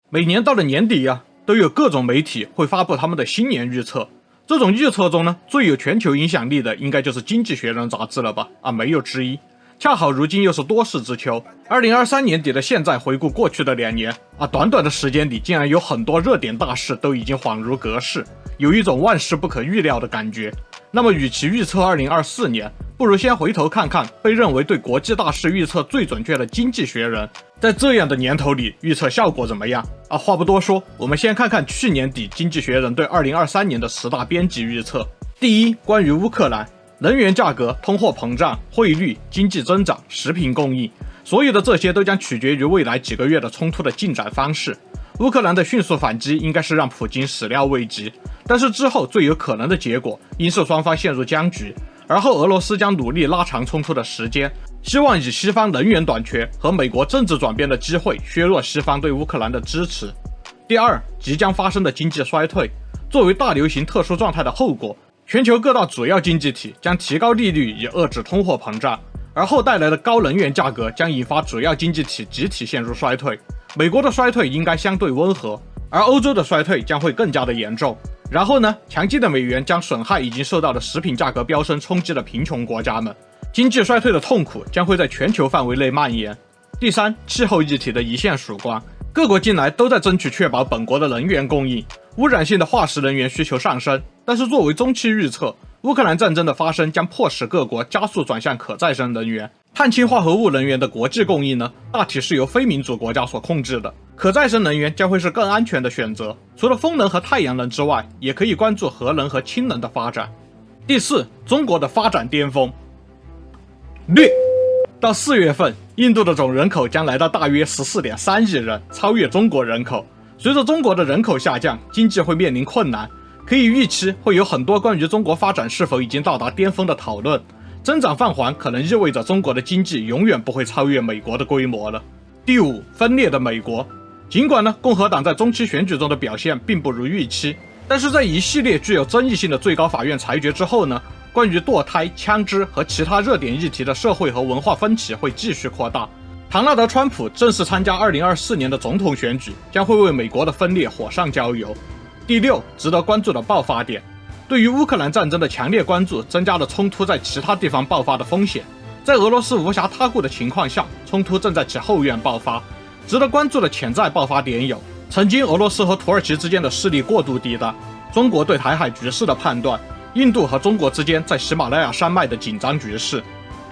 每年到了年底都有各种媒体会发布他们的新年预测。这种预测中呢，最有全球影响力的应该就是《经济学人》杂志了吧？没有之一。恰好如今又是多事之秋，2023年底的现在回顾过去的2年短短的时间里，竟然有很多热点大事都已经恍如隔世，有一种万事不可预料的感觉。那么与其预测2024年，不如先回头看看被认为对国际大事预测最准确的《经济学人》在这样的年头里预测效果怎么样话不多说，我们先看看去年底《经济学人》对2023年的10大编辑预测。第一，关于乌克兰，能源价格、通货膨胀、汇率、经济增长、食品供应，所有的这些都将取决于未来几个月的冲突的进展方式。乌克兰的迅速反击应该是让普京始料未及，但是之后最有可能的结果应是双方陷入僵局，而后俄罗斯将努力拉长冲突的时间，希望以西方能源短缺和美国政治转变的机会削弱西方对乌克兰的支持。第二，即将发生的经济衰退，作为大流行特殊状态的后果，全球各大主要经济体将提高利率以遏制通货膨胀，而后带来的高能源价格将引发主要经济体集体陷入衰退。美国的衰退应该相对温和，而欧洲的衰退将会更加的严重。然后呢，强劲的美元将损害已经受到了食品价格飙升冲击的贫穷国家们，经济衰退的痛苦将会在全球范围内蔓延。第三，气候议题的一线曙光，各国近来都在争取确保本国的能源供应，污染性的化石能源需求上升，但是作为中期预测，乌克兰战争的发生将迫使各国加速转向可再生能源。碳氢化合物能源的国际供应呢，大体是由非民主国家所控制的，可再生能源将会是更安全的选择。除了风能和太阳能之外，也可以关注核能和氢能的发展。第四，中国的发展巅峰。到4月份，印度的总人口将来到大约14.3亿人，超越中国人口。随着中国的人口下降，经济会面临困难，可以预期会有很多关于中国发展是否已经到达巅峰的讨论。增长放缓可能意味着中国的经济永远不会超越美国的规模了。第五，分裂的美国。尽管呢，共和党在中期选举中的表现并不如预期，但是在一系列具有争议性的最高法院裁决之后呢，关于堕胎、枪支和其他热点议题的社会和文化分歧会继续扩大。唐纳德·川普正式参加2024年的总统选举，将会为美国的分裂火上浇油。第六，值得关注的爆发点。对于乌克兰战争的强烈关注，增加了冲突在其他地方爆发的风险。在俄罗斯无暇他顾的情况下，冲突正在其后院爆发。值得关注的潜在爆发点有：曾经俄罗斯和土耳其之间的势力过度抵挡，中国对台海局势的判断，印度和中国之间在喜马拉雅山脉的紧张局势。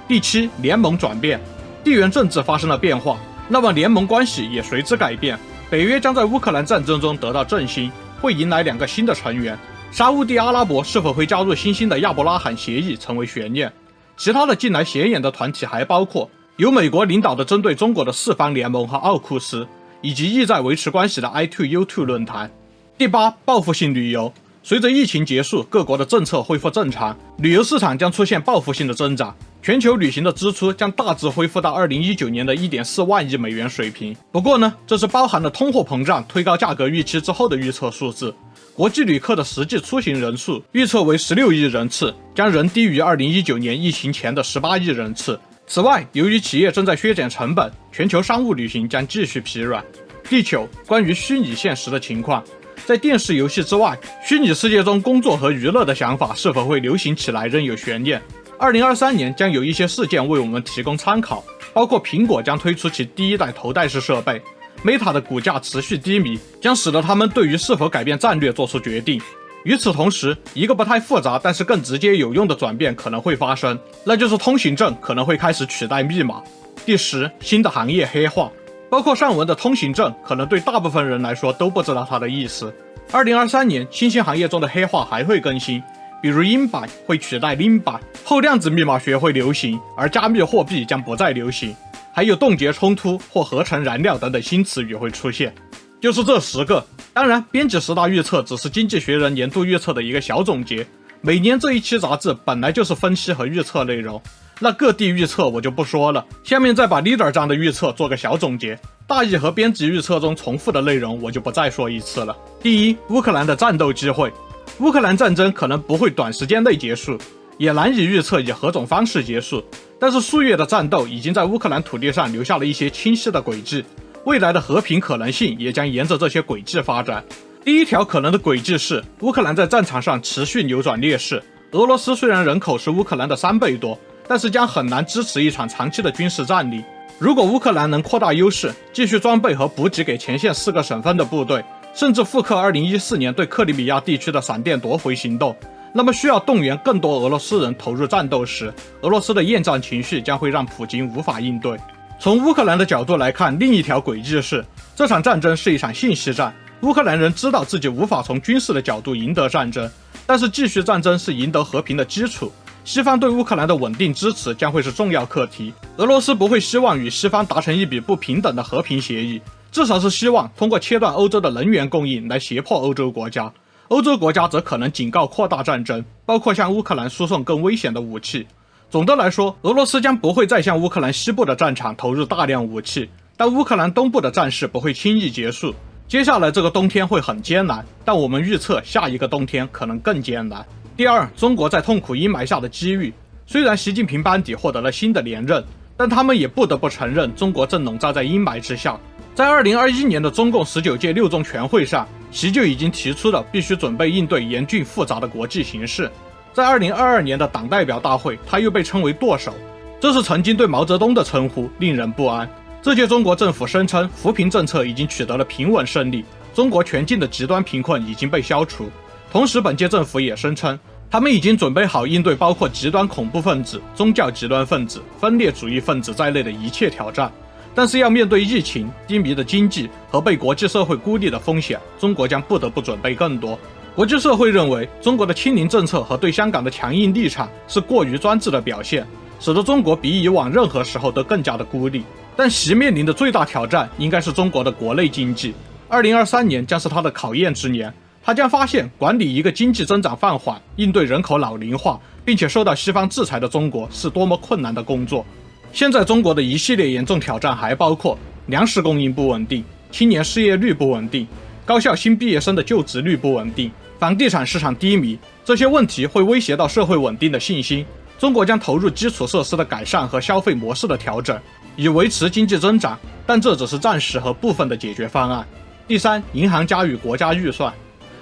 第七，联盟转变。地缘政治发生了变化，那么联盟关系也随之改变。北约将在乌克兰战争中得到振兴，会迎来2个新的成员。沙烏地阿拉伯是否会加入新兴的亚伯拉罕协议成为悬念。其他的近来显眼的团体还包括由美国领导的针对中国的4方联盟和奥库斯，以及意在维持关系的 I2U2 论坛。第八，报复性旅游。随着疫情结束，各国的政策恢复正常，旅游市场将出现报复性的增长，全球旅行的支出将大致恢复到2019年的 1.4万亿美元水平。不过呢，这是包含了通货膨胀推高价格预期之后的预测数字。国际旅客的实际出行人数预测为16亿人次，将仍低于2019年疫情前的18亿人次。此外，由于企业正在削减成本，全球商务旅行将继续疲软。第九，关于虚拟现实的情况。在电视游戏之外，虚拟世界中工作和娱乐的想法是否会流行起来仍有悬念。2023年将有一些事件为我们提供参考，包括苹果将推出其第1代头戴式设备， Meta 的股价持续低迷，将使得他们对于是否改变战略做出决定。与此同时，一个不太复杂但是更直接有用的转变可能会发生，那就是通行证可能会开始取代密码。第10，新的行业黑化。包括上文的通行证，可能对大部分人来说都不知道它的意思。2023年，新兴行业中的黑化还会更新，比如英版会取代零版，后量子密码学会流行，而加密货币将不再流行，还有冻结冲突或合成燃料等等新词语会出现。就是这10个。当然，编辑10大预测只是经济学人年度预测的一个小总结，每年这一期杂志本来就是分析和预测内容。那各地预测我就不说了，下面再把 Leader 章的预测做个小总结，大意和编辑预测中重复的内容我就不再说一次了。第一，乌克兰的战斗机会。乌克兰战争可能不会短时间内结束，也难以预测以何种方式结束，但是数月的战斗已经在乌克兰土地上留下了一些清晰的轨迹。未来的和平可能性也将沿着这些轨迹发展。第一条可能的轨迹是，乌克兰在战场上持续扭转劣势。俄罗斯虽然人口是乌克兰的3倍多，但是将很难支持一场长期的军事战力。如果乌克兰能扩大优势，继续装备和补给给前线4个省份的部队，甚至复刻2014年对克里米亚地区的闪电夺回行动，那么需要动员更多俄罗斯人投入战斗时，俄罗斯的厌战情绪将会让普京无法应对。从乌克兰的角度来看，另一条轨迹是，这场战争是一场信息战。乌克兰人知道自己无法从军事的角度赢得战争，但是继续战争是赢得和平的基础。西方对乌克兰的稳定支持将会是重要课题。俄罗斯不会希望与西方达成一笔不平等的和平协议，至少是希望通过切断欧洲的能源供应来胁迫欧洲国家。欧洲国家则可能警告扩大战争，包括向乌克兰输送更危险的武器。总的来说，俄罗斯将不会再向乌克兰西部的战场投入大量武器，但乌克兰东部的战事不会轻易结束。接下来这个冬天会很艰难，但我们预测下一个冬天可能更艰难。第二，中国在痛苦阴霾下的机遇。虽然习近平班底获得了新的连任，但他们也不得不承认中国正笼罩在阴霾之下。在2021年的中共19届六中全会上，习就已经提出了必须准备应对严峻复杂的国际形势。在2022年的党代表大会，他又被称为舵手，这是曾经对毛泽东的称呼，令人不安。这届中国政府声称扶贫政策已经取得了平稳胜利，中国全境的极端贫困已经被消除。同时，本届政府也声称，他们已经准备好应对包括极端恐怖分子、宗教极端分子、分裂主义分子在内的一切挑战。但是要面对疫情、低迷的经济和被国际社会孤立的风险，中国将不得不准备更多。国际社会认为，中国的清零政策和对香港的强硬立场是过于专制的表现，使得中国比以往任何时候都更加的孤立。但习面临的最大挑战应该是中国的国内经济。2023年将是他的考验之年，他将发现管理一个经济增长放缓、应对人口老龄化，并且受到西方制裁的中国是多么困难的工作。现在中国的一系列严重挑战还包括粮食供应不稳定、青年失业率不稳定、高校新毕业生的就职率不稳定、房地产市场低迷，这些问题会威胁到社会稳定的信心。中国将投入基础设施的改善和消费模式的调整，以维持经济增长，但这只是暂时和部分的解决方案。第三，银行家与国家预算。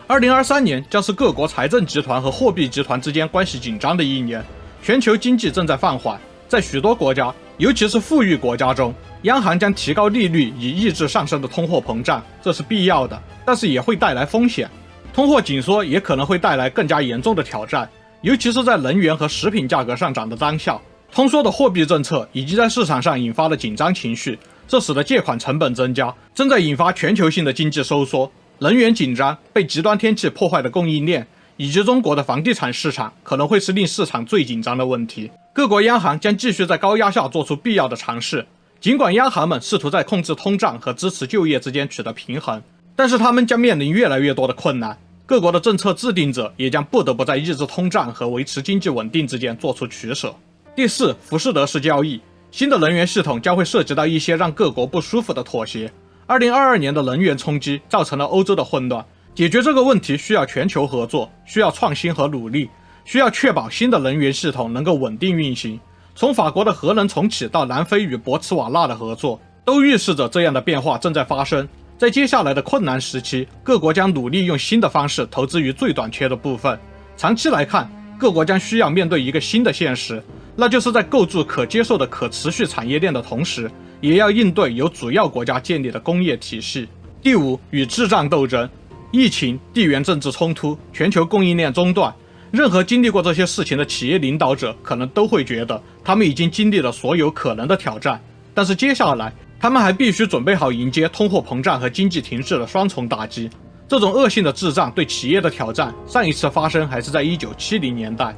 2023年将是各国财政集团和货币集团之间关系紧张的一年，全球经济正在放缓，在许多国家，尤其是富裕国家中，央行将提高利率以抑制上升的通货膨胀，这是必要的，但是也会带来风险。通货紧缩也可能会带来更加严重的挑战，尤其是在能源和食品价格上涨的当下。通缩的货币政策以及在市场上引发的紧张情绪，这使得借款成本增加，正在引发全球性的经济收缩。能源紧张、被极端天气破坏的供应链，以及中国的房地产市场可能会是令市场最紧张的问题。各国央行将继续在高压下做出必要的尝试，尽管央行们试图在控制通胀和支持就业之间取得平衡，但是他们将面临越来越多的困难。各国的政策制定者也将不得不在抑制通胀和维持经济稳定之间做出取舍。第四，浮士德式交易。新的能源系统将会涉及到一些让各国不舒服的妥协。2022年的能源冲击造成了欧洲的混乱，解决这个问题需要全球合作，需要创新和努力，需要确保新的能源系统能够稳定运行。从法国的核能重启到南非与博茨瓦纳的合作，都预示着这样的变化正在发生。在接下来的困难时期，各国将努力用新的方式投资于最短缺的部分。长期来看，各国将需要面对一个新的现实，那就是在构筑可接受的可持续产业链的同时，也要应对由主要国家建立的工业体系。第五，与智障斗争。疫情、地缘政治冲突、全球供应链中断，任何经历过这些事情的企业领导者可能都会觉得他们已经经历了所有可能的挑战，但是接下来他们还必须准备好迎接通货膨胀和经济停滞的双重打击。这种恶性的滞胀对企业的挑战，上一次发生还是在1970年代。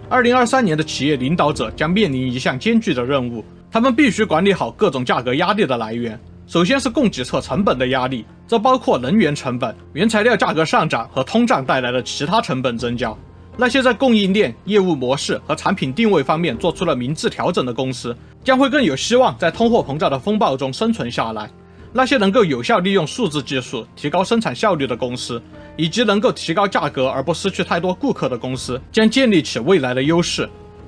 2023年的企业领导者将面临一项艰巨的任务，他们必须管理好各种价格压力的来源。首先是供给侧成本的压力，这包括能源成本、原材料价格上涨和通胀带来的其他成本增加。那些在供应链、业务模式和产品定位方面做出了明智调整的公司，将会更有希望在通货膨胀的风暴中生存下来。那些能够有效利用数字技术提高生产效率的公司，以及能够提高价格而不失去太多顾客的公司，将建立起未来的优势。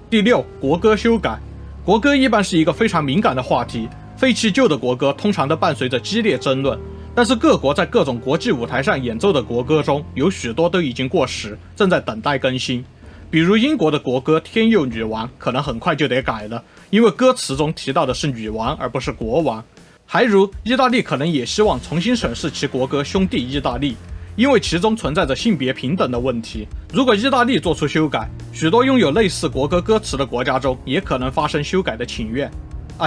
第六，国歌修改。国歌一般是一个非常敏感的话题，废弃旧的国歌通常都伴随着激烈争论，但是各国在各种国际舞台上演奏的国歌中，有许多都已经过时，正在等待更新。比如英国的国歌《天佑女王》可能很快就得改了，因为歌词中提到的是女王而不是国王。还如意大利可能也希望重新审视其国歌《兄弟意大利》，因为其中存在着性别平等的问题。如果意大利做出修改，许多拥有类似国歌歌词的国家中也可能发生修改的请愿。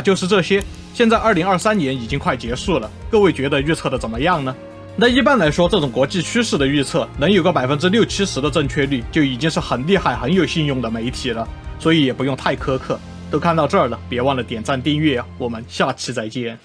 就是这些。现在2023年已经快结束了，各位觉得预测的怎么样呢？那一般来说，这种国际趋势的预测能有个60-70%的正确率，就已经是很厉害、很有信用的媒体了，所以也不用太苛刻。都看到这儿了，别忘了点赞订阅，我们下期再见。